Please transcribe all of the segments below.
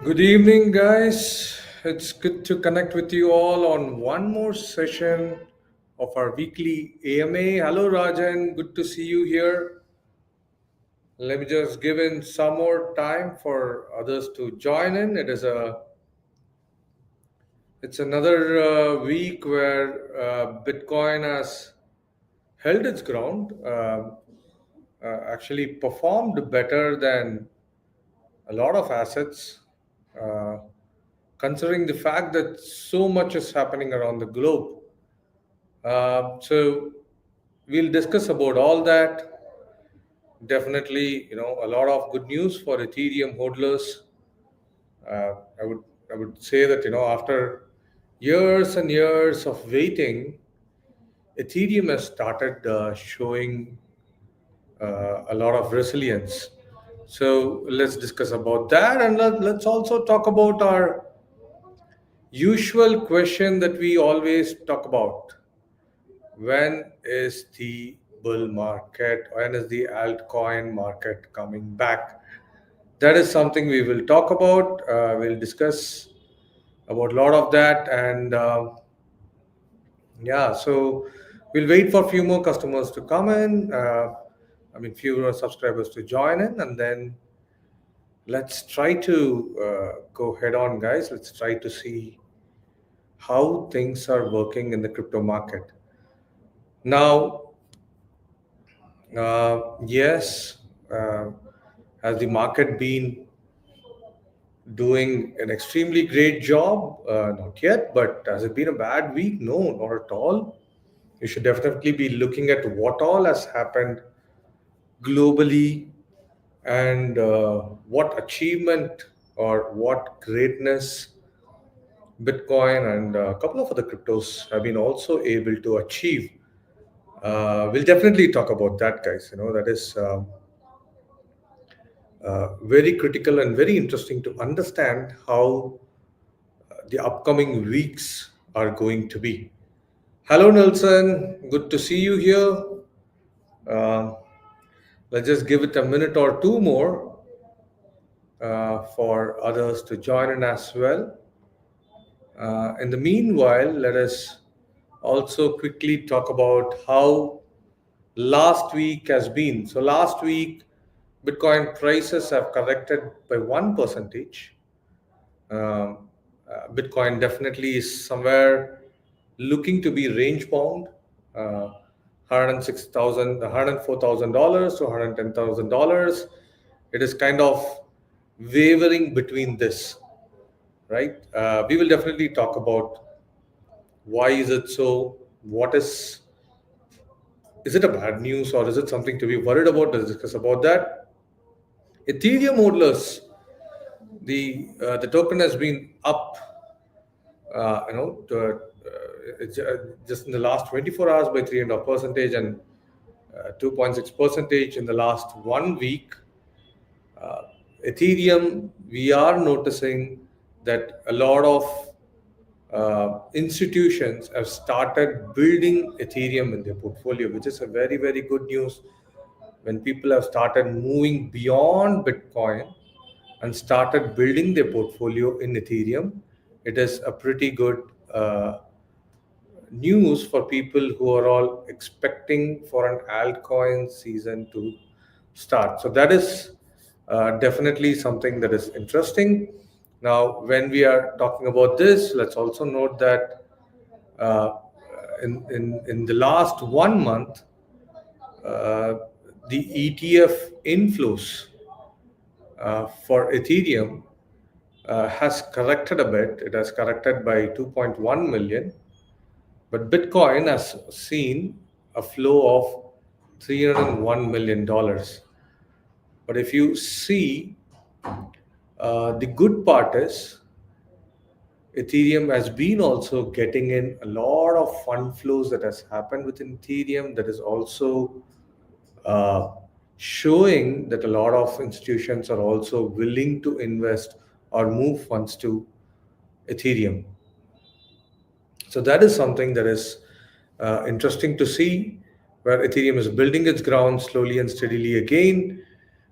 Good evening, guys. It's good to connect with you all on one more session of our weekly AMA. Hello, Rajan. Good to see you here. Let me just give in some more time for others to join in. It's another week where Bitcoin has held its ground. Actually performed better than a lot of assets. Uh, Considering the fact that so much is happening around the globe. So we'll discuss about all that. Definitely, a lot of good news for Ethereum hodlers. Uh, I would I would say that after years and years of waiting, Ethereum has started showing a lot of resilience. So let's discuss about that, and let's also talk about our usual question that we always talk about. When is the bull market? When is the altcoin market coming back? That is something we will talk about. We'll discuss about a lot of that, and yeah, so we'll wait for a few more customers to come in. Few more subscribers to join in, and then let's try to go head on, guys. Let's try to see how things are working in the crypto market. Now, yes, has the market been doing an extremely great job? Not yet, but has it been a bad week? No, not at all. You should definitely be looking at what all has happened globally and what achievement or what greatness Bitcoin and a couple of other cryptos have been also able to achieve. We'll definitely talk about that, guys. That is very critical and very interesting to understand how the upcoming weeks are going to be. Hello, Nelson. Good to see you here. Uh, let's just give it a minute or two more for others to join in as well. In the meanwhile, let us also quickly talk about how last week has been. So, last week, Bitcoin prices have corrected by 1%. Bitcoin definitely is somewhere looking to be range bound, $106,000, $104,000 to $110,000. It is kind of wavering between this, right? We will definitely talk about why is it so, what is it a bad news or is it something to be worried about? Let's discuss about that. Ethereum hodlers, the token has been up just in the last 24 hours by 3.5 percentage and 2.6 percentage in the last 1 week. Ethereum, we are noticing that a lot of institutions have started building Ethereum in their portfolio, which is a very, very good news. When people have started moving beyond Bitcoin and started building their portfolio in Ethereum, it is a pretty good news for people who are all expecting for an altcoin season to start. So that is definitely something that is interesting. Now, when we are talking about this, let's also note that uh, in the last 1 month, uh, the ETF inflows for Ethereum has corrected a bit. It has corrected by 2.1 million, but Bitcoin has seen a flow of $301 million. But if you see, the good part is Ethereum has been also getting in a lot of fund flows that has happened within Ethereum. That is also uh, showing that a lot of institutions are also willing to invest or move funds to Ethereum. So that is something that is interesting to see, where Ethereum is building its ground slowly and steadily again.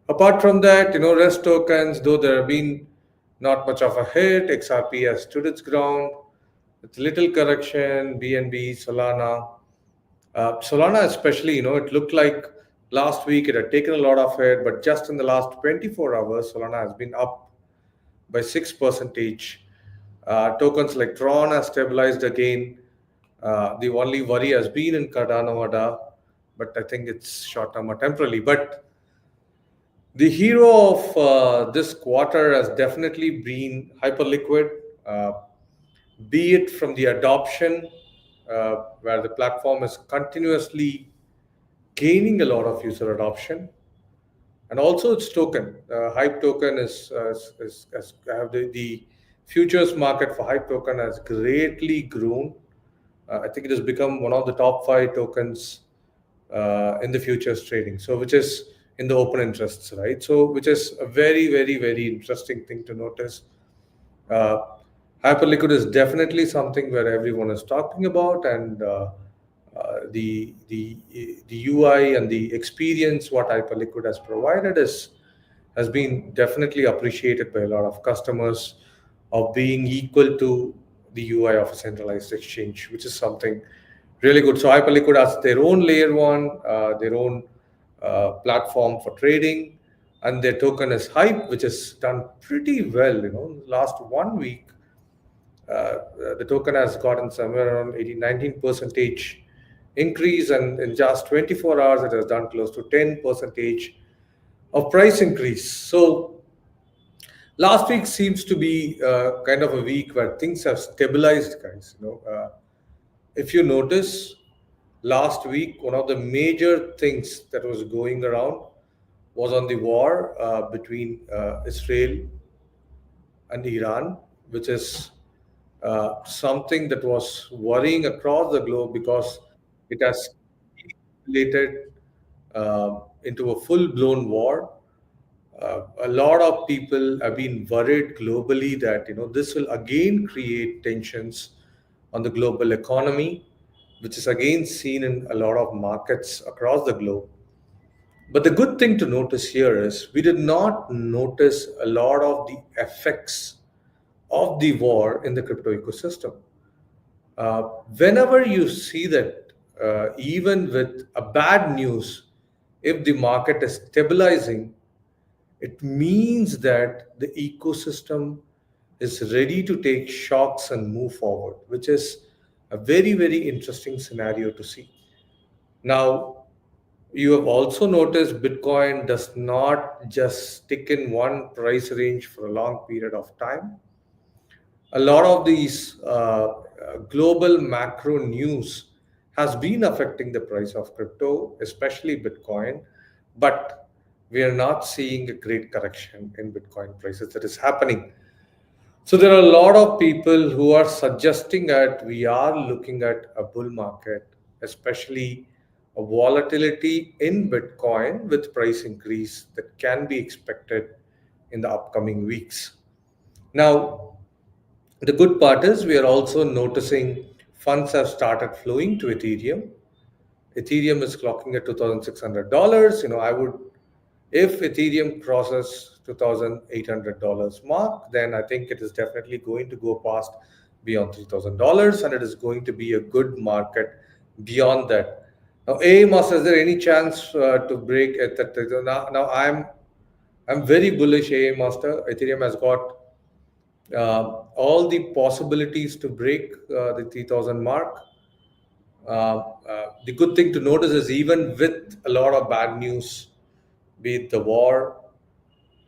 Apart from that, rest tokens, though there have been not much of a hit. XRP has stood its ground with little correction. BNB, Solana. Solana, especially, it looked like last week it had taken a lot of hit, but just in the last 24 hours, Solana has been up by 6%. Tokens like Tron has stabilized again. The only worry has been in Cardano ADA, but I think it's short term or temporarily. But the hero of this quarter has definitely been Hyperliquid, uh, be it from the adoption, where the platform is continuously gaining a lot of user adoption, and also its token. Hype token is have the futures market for Hype token has greatly grown. I think it has become one of the top five tokens in the futures trading. So, which is in the open interests, right? So, which is a very, very, very interesting thing to notice. Uh, Hyperliquid is definitely something where everyone is talking about, and the UI and the experience what Hyperliquid has provided is has been definitely appreciated by a lot of customers of being equal to the UI of a centralized exchange, which is something really good. So Hyperliquid has their own layer one, their own platform for trading, and their token is Hype, which has done pretty well. Last 1 week, the token has gotten somewhere around 18, 19 percentage increase, and in just 24 hours, it has done close to 10 percentage of price increase. So last week seems to be kind of a week where things have stabilized, guys. If you notice, last week one of the major things that was going around was on the war between Israel and Iran, which is something that was worrying across the globe because it has escalated into a full blown war. A lot of people have been worried globally that this will again create tensions on the global economy, which is again seen in a lot of markets across the globe. But the good thing to notice here is we did not notice a lot of the effects of the war in the crypto ecosystem. Uh, Whenever you see that, even with a bad news, if the market is stabilizing, it means that the ecosystem is ready to take shocks and move forward, which is a very, very interesting scenario to see. Now, you have also noticed Bitcoin does not just stick in one price range for a long period of time. A lot of these global macro news has been affecting the price of crypto, especially Bitcoin, but we are not seeing a great correction in Bitcoin prices that is happening. So there are a lot of people who are suggesting that we are looking at a bull market, especially a volatility in Bitcoin with price increase that can be expected in the upcoming weeks. Now, the good part is we are also noticing funds have started flowing to Ethereum. Ethereum is clocking at $2,600. I would, if Ethereum crosses $2,800 mark, then I think it is definitely going to go past beyond $3,000, and it is going to be a good market beyond that. Now, Master, is there any chance to break at that? Now I'm very bullish. Master, Ethereum has got all the possibilities to break the 3000 mark. The good thing to notice is even with a lot of bad news, be it the war,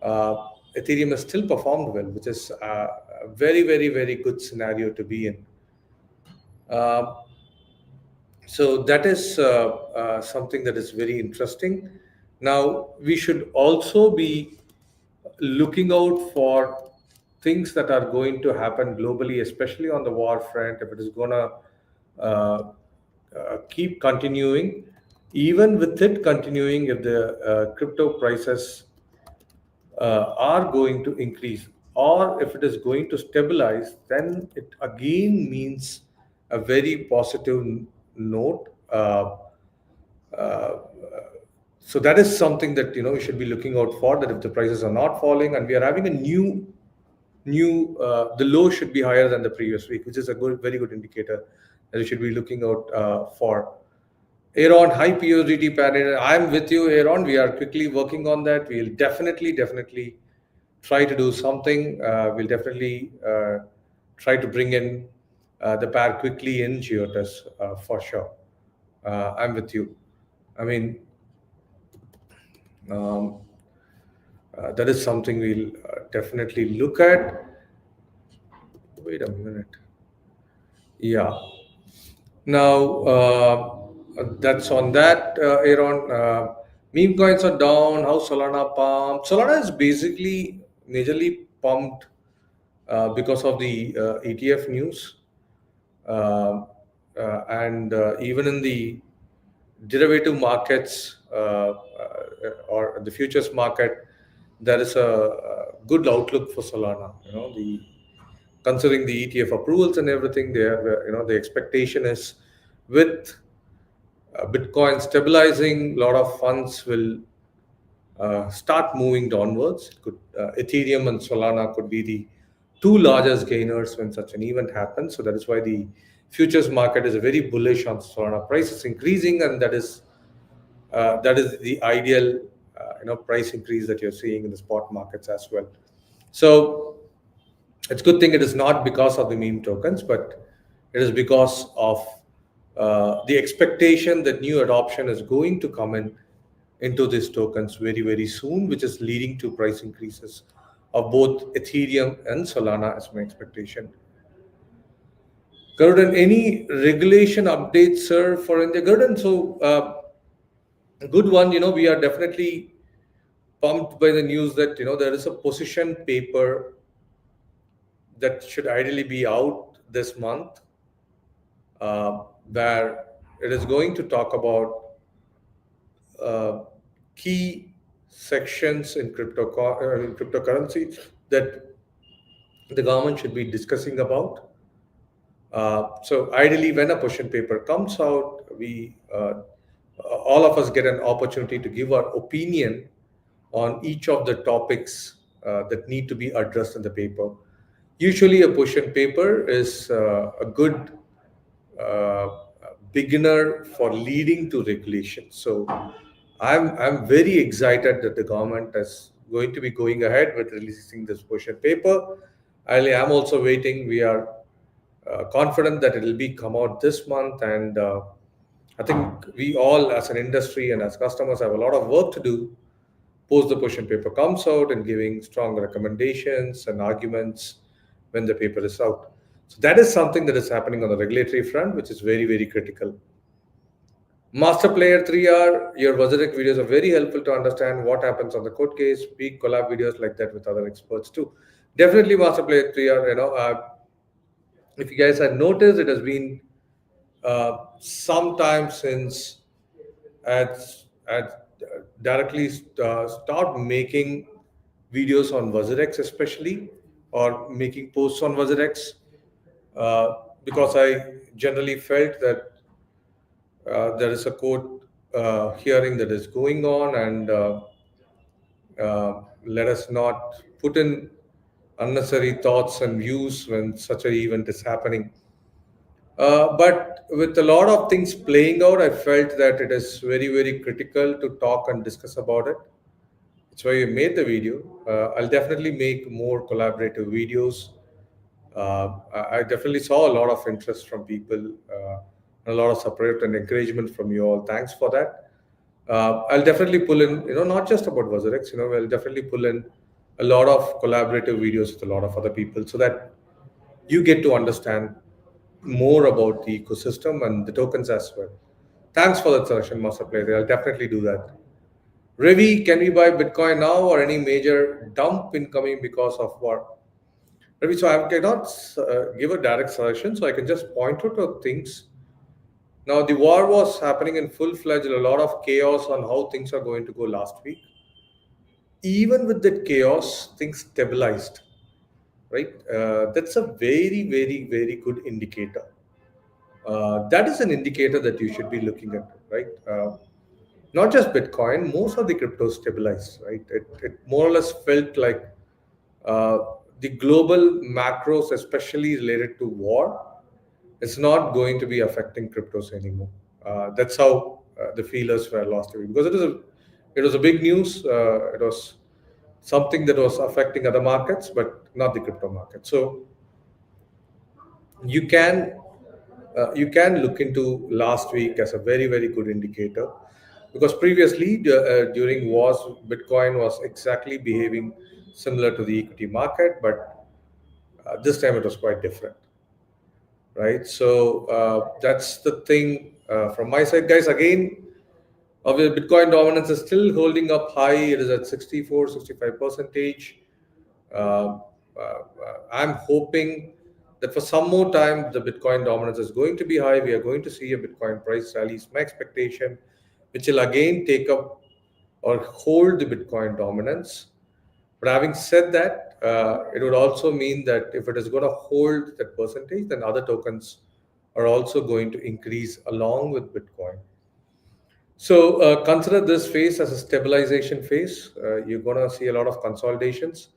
uh, Ethereum has still performed well, which is a very, very, very good scenario to be in. Uh, so that is something that is very interesting. Now, we should also be looking out for things that are going to happen globally, especially on the war front. If it is going to keep continuing, even with it continuing, if the crypto prices are going to increase, or if it is going to stabilize, then it again means a very positive note. Uh, so that is something that we should be looking out for. That if the prices are not falling, and we are having a new new the low should be higher than the previous week, which is a very good indicator that you should be looking out for. Aaron, high PODT pattern. I'm with you, Aaron. We are quickly working on that. We'll definitely try to do something. We'll definitely try to bring in the pair quickly in Giottus for sure. I'm with you. I mean, um, that is something we'll definitely look at. Wait a minute. Yeah. Now, that's on that, Aaron. Meme coins are down. How Solana pumped? Solana is basically majorly pumped because of the ETF news. Uh, and even in the derivative markets or the futures market, there is a good outlook for Solana. The considering the ETF approvals and everything, the expectation is with Bitcoin stabilizing, a lot of funds will start moving downwards. Ethereum and Solana could be the two largest gainers when such an event happens. So that is why the futures market is very bullish on Solana. Price is increasing, and that is the ideal price increase that you're seeing in the spot markets as well. So it's good thing it is not because of the meme tokens, but it is because of the expectation that new adoption is going to come into these tokens very soon, which is leading to price increases of both Ethereum and Solana as my expectation. Garudan, any regulation updates, sir, for India? Garudan, so a good one. We are definitely pumped by the news that there is a position paper that should ideally be out this month, where it is going to talk about uh, key sections in cryptocurrency that the government should be discussing about. So ideally, when a position paper comes out, we all of us get an opportunity to give our opinion on each of the topics that need to be addressed in the paper. Usually, a position paper is a good uh, beginner for leading to regulation. So I'm very excited that the government is going to be going ahead with releasing this position paper. I am also waiting. We are confident that it will be come out this month, and I think we all, as an industry and as customers, have a lot of work to do post the position paper comes out and giving strong recommendations and arguments when the paper is out. So that is something that is happening on the regulatory front, which is very critical. Master Player 3R, your WZX videos are very helpful to understand what happens on the court case. Big collab videos like that with other experts too. Definitely Master Player 3R, if you guys had noticed, it has been some time since at directly start making videos on WZX especially, or making posts on WZX, because I generally felt that there is a court hearing that is going on, and let us not put in unnecessary thoughts and views when such an event is happening. But with a lot of things playing out, I felt that it is very critical to talk and discuss about it. That's why I made the video. I'll definitely make more collaborative videos. I definitely saw a lot of interest from people, and a lot of support and encouragement from you all. Thanks for that. I'll definitely pull in, not just about WazirX, I'll definitely pull in a lot of collaborative videos with a lot of other people so that you get to understand more about the ecosystem and the tokens as well. Thanks for that suggestion, Master Player. I'll definitely do that. Ravi, can we buy Bitcoin now or any major dump incoming because of war? Ravi, so I cannot give a direct suggestion, so I can just point out to things. Now, the war was happening in full fledged, a lot of chaos on how things are going to go last week. Even with that chaos, things stabilized, right? That's a very good indicator. That is an indicator that you should be looking at, right? Not just Bitcoin, most of the cryptos stabilized, right? It more or less felt like uh, the global macros, especially related to war, it's not going to be affecting cryptos anymore. That's how the feelers were last week, because it was a big news. It was something that was affecting other markets, but not the crypto market. So you can you can look into last week as a very good indicator, because previously during wars, Bitcoin was exactly behaving similar to the equity market, but this time it was quite different, right? So that's the thing from my side, guys. Again, obviously, Bitcoin dominance is still holding up high. It is at 64, 65 percentage. Uh, I'm hoping that for some more time, the Bitcoin dominance is going to be high. We are going to see a Bitcoin price rally, is my expectation, which will again take up or hold the Bitcoin dominance. But having said that, it would also mean that if it is going to hold that percentage, then other tokens are also going to increase along with Bitcoin. So consider this phase as a stabilization phase. You're going to see a lot of consolidations.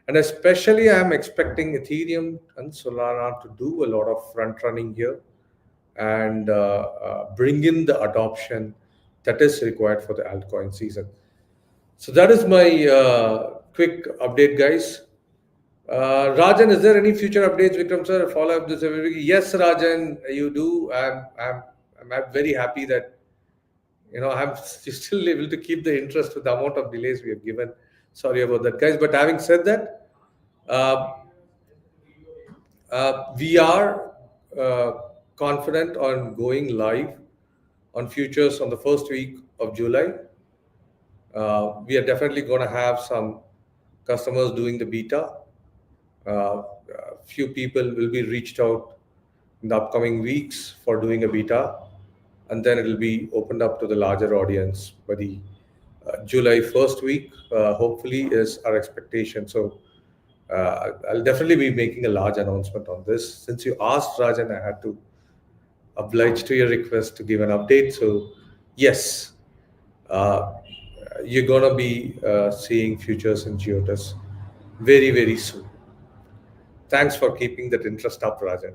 And especially, I'm expecting Ethereum and Solana to do a lot of front running here and bring in the adoption that is required for the altcoin season. So that is my quick update, guys. Rajan, is there any future updates, Vikram sir? Follow up this every week. Yes, Rajan, you do. I'm very happy that I'm still able to keep the interest with the amount of delays we have given. Sorry about that, guys. But having said that, uh, we are uh, confident on going live on futures on the first week of July. We are definitely going to have some customers doing the beta. Few people will be reached out in the upcoming weeks for doing a beta, and then it will be opened up to the larger audience by the July first week. Hopefully, is our expectation. So I'll definitely be making a large announcement on this. Since you asked, Rajan, I had to oblige to your request to give an update. So yes, uh, you're gonna be seeing futures in Giottus very soon. Thanks for keeping that interest up, Rajan.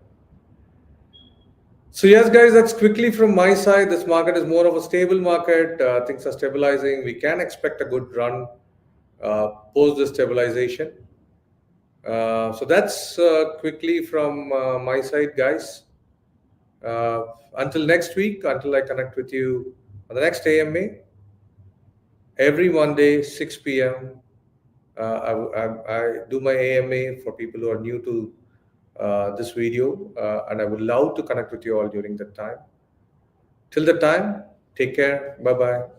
So yes, guys, that's quickly from my side. This market is more of a stable market. Things are stabilizing. We can expect a good run post the stabilization. So that's quickly from my side, guys. Until next week, until I connect with you on the next AMA, every Monday, 6 p.m. I do my AMA for people who are new to this video, and I would love to connect with you all during that time. Till the time, take care. Bye bye.